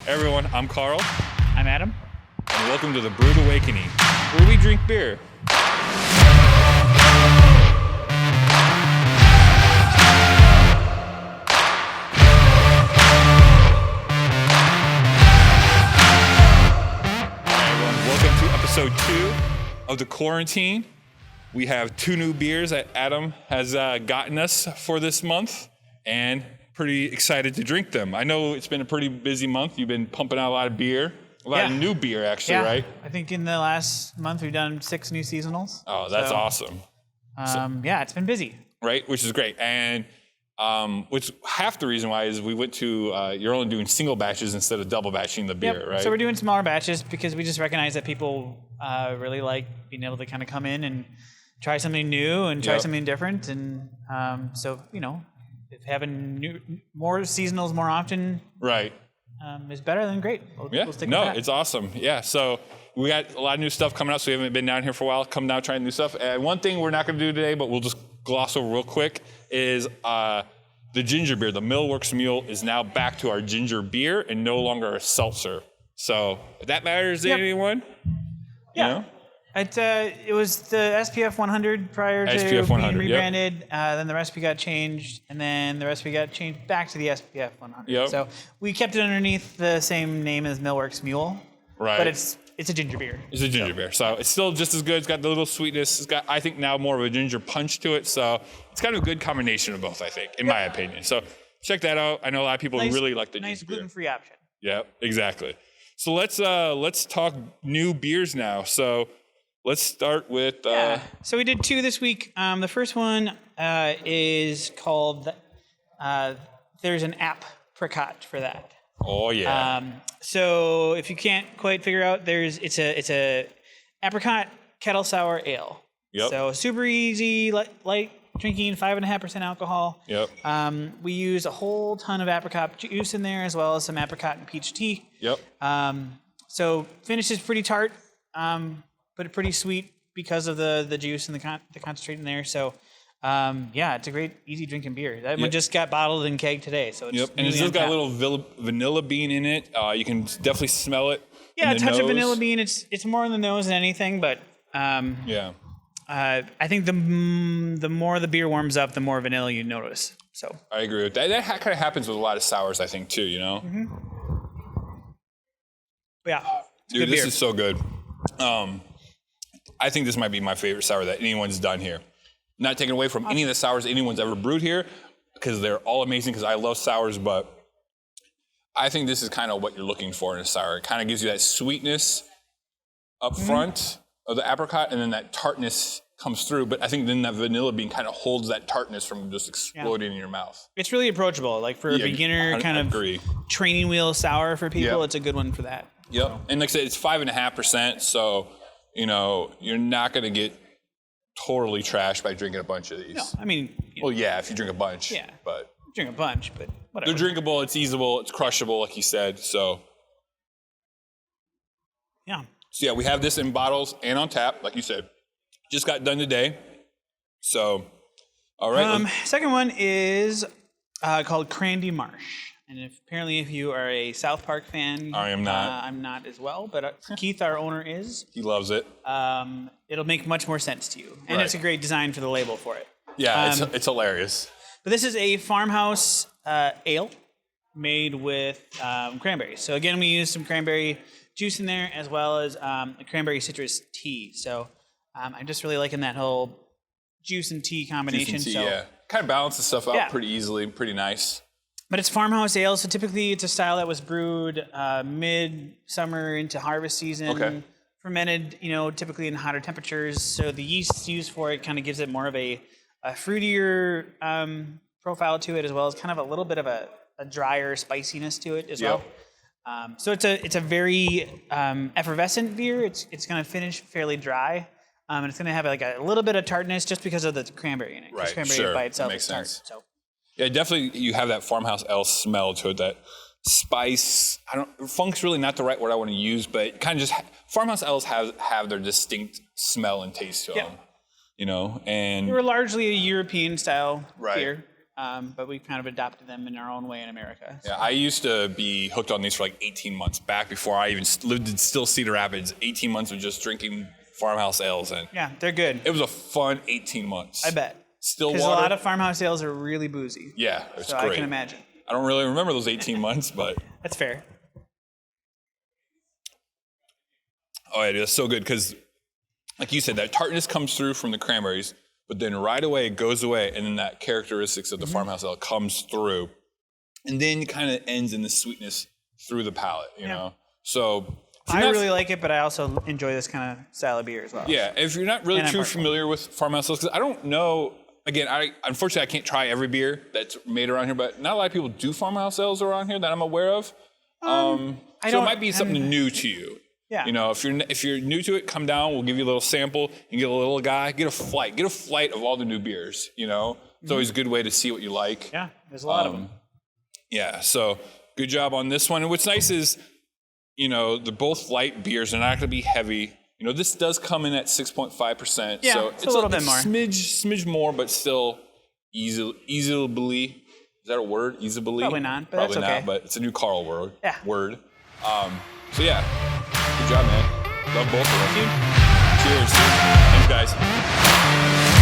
Everyone, I'm Carl, I'm Adam. and welcome to the Brewed Awakening, where we drink beer. Welcome to episode 2 of the quarantine. We have 2 new beers that Adam has gotten us for this month, and pretty excited to drink them. I know it's been a pretty busy month. You've been pumping out a lot of beer, a lot of new beer actually, right? I think in the last month we've done 6 new seasonals. Oh, that's awesome. Yeah, it's been busy. Right, which is great. And which half the reason why is we went to, you're only doing single batches instead of double batching the beer, right? So we're doing smaller batches because we just recognize that people really like being able to kind of come in and try something new and try something different. And so, you know, if having more seasonals more often is better, then great. We'll stick with that. It's awesome. Yeah, so we got a lot of new stuff coming out, so we haven't been down here for a while. Come down, trying new stuff. And one thing we're not going to do today, but we'll just gloss over real quick, is the ginger beer. The Millworks Mule is now back to our ginger beer and no longer a seltzer. So if that matters to anyone, yeah. You know? It was the SPF 100 prior to SPF 100, being rebranded. Then the recipe got changed, and then the recipe got changed back to the SPF 100. Yep. So we kept it underneath the same name as Millworks Mule, but it's a ginger beer. It's a ginger beer, so it's still just as good. It's got the little sweetness. It's got, I think, now more of a ginger punch to it. So it's kind of a good combination of both, I think, in my opinion. So check that out. I know a lot of people really like the nice ginger beer. gluten-free option. Yeah, exactly. So let's talk new beers now. So let's start with. So we did 2 this week. The first one is called. There's an apricot for that. Oh yeah. So if you can't quite figure out, it's a apricot kettle sour ale. Yep. So super easy, light drinking, 5.5% alcohol. Yep. We use a whole ton of apricot juice in there, as well as some apricot and peach tea. Yep. So finish is pretty tart, but pretty sweet because of the juice and the concentrate in there. So. It's a great, easy drinking beer. That one just got bottled and kegged today, so it's and it's still got a little vanilla bean in it. You can definitely smell it. Yeah, a touch of vanilla bean. It's more in the nose than anything, but I think the more the beer warms up, the more vanilla you notice. So I agree with that. That kind of happens with a lot of sours, I think, too. You know. Mm-hmm. Yeah, dude, this is so good. I think this might be my favorite sour that anyone's done here. Not taken away from any of the sours anyone's ever brewed here, because they're all amazing, because I love sours, but I think this is kind of what you're looking for in a sour. It kind of gives you that sweetness up front of the apricot, and then that tartness comes through, but I think then that vanilla bean kind of holds that tartness from just exploding in your mouth. It's really approachable. Like for a beginner kind of training wheel sour for people, it's a good one for that. Yep, so. And like I said, it's 5.5%, so, you know, you're not going to get totally trashed by drinking a bunch of these. No, I mean... Well, yeah, if you drink a bunch. Yeah, but drink a bunch, but whatever. They're drinkable, it's easable, it's crushable, like you said, so... Yeah. So yeah, we have this in bottles and on tap, like you said. Just got done today. So, all right. Second one is called Crandy Marsh. And apparently if you are a South Park fan... I am not. I'm not as well, but Keith, our owner, is. He loves it. It'll make much more sense to you. And it's a great design for the label for it. Yeah, it's hilarious. But this is a Farmhouse ale made with cranberries. So again, we use some cranberry juice in there, as well as a cranberry citrus tea. So I'm just really liking that whole juice and tea combination. Juice and tea, kind of balances stuff out pretty easily, pretty nice. But it's Farmhouse ale, so typically it's a style that was brewed mid-summer into harvest season. Okay. Fermented, typically in hotter temperatures. So the yeast used for it kind of gives it more of a fruitier profile to it, as well as kind of a little bit of a drier spiciness to it as well. So it's a very effervescent beer. It's going to finish fairly dry, and it's going to have like a little bit of tartness just because of the cranberry in it. Right, cranberry by itself makes is tart. sense. So. Yeah, definitely. You have that Farmhouse ale smell to it. That spice. Funk's really not the right word I want to use, but kind of just Farmhouse ales have their distinct smell and taste to them. And we're largely a European style beer. but we've kind of adopted them in our own way in America. Yeah, I used to be hooked on these for like 18 months back before I even lived in still Cedar Rapids. 18 months of just drinking Farmhouse ales, and Yeah, they're good. it was a fun 18 months. I bet. Still Because a water. lot of Farmhouse ales are really boozy. Yeah, it's So great. I can imagine. I don't really remember those 18 months, but That's fair. oh, yeah, it's so good because, like you said, that tartness comes through from the cranberries, but then right away it goes away, and then that characteristics of the Farmhouse ale comes through, and then kind of ends in the sweetness through the palate, you know? So if you're I not- really like it, but I also enjoy this kind of style of beer as well. Yeah, if you're not really And I'm too partial. familiar with Farmhouse ales, because I don't know, again, unfortunately I can't try every beer that's made around here, but not a lot of people do Farmhouse ales around here that I'm aware of. So it don't- might be something new to you. Yeah. You know, if you're new to it, come down. We'll give you a little sample. You get a little guy. Get a flight of all the new beers. You know, it's always a good way to see what you like. Yeah, there's a lot of them. Yeah. So good job on this one. And what's nice is, you know, they're both light beers. They're not going to be heavy. You know, this does come in at 6.5%. Yeah, so it's a little bit more. Smidge more, but still easily. Is that a word? Easily? Probably not, but Probably that's not. okay. But it's a new Carl word. Yeah. Word. So yeah, good job, man. Love both of them. Cheers. Thanks, guys.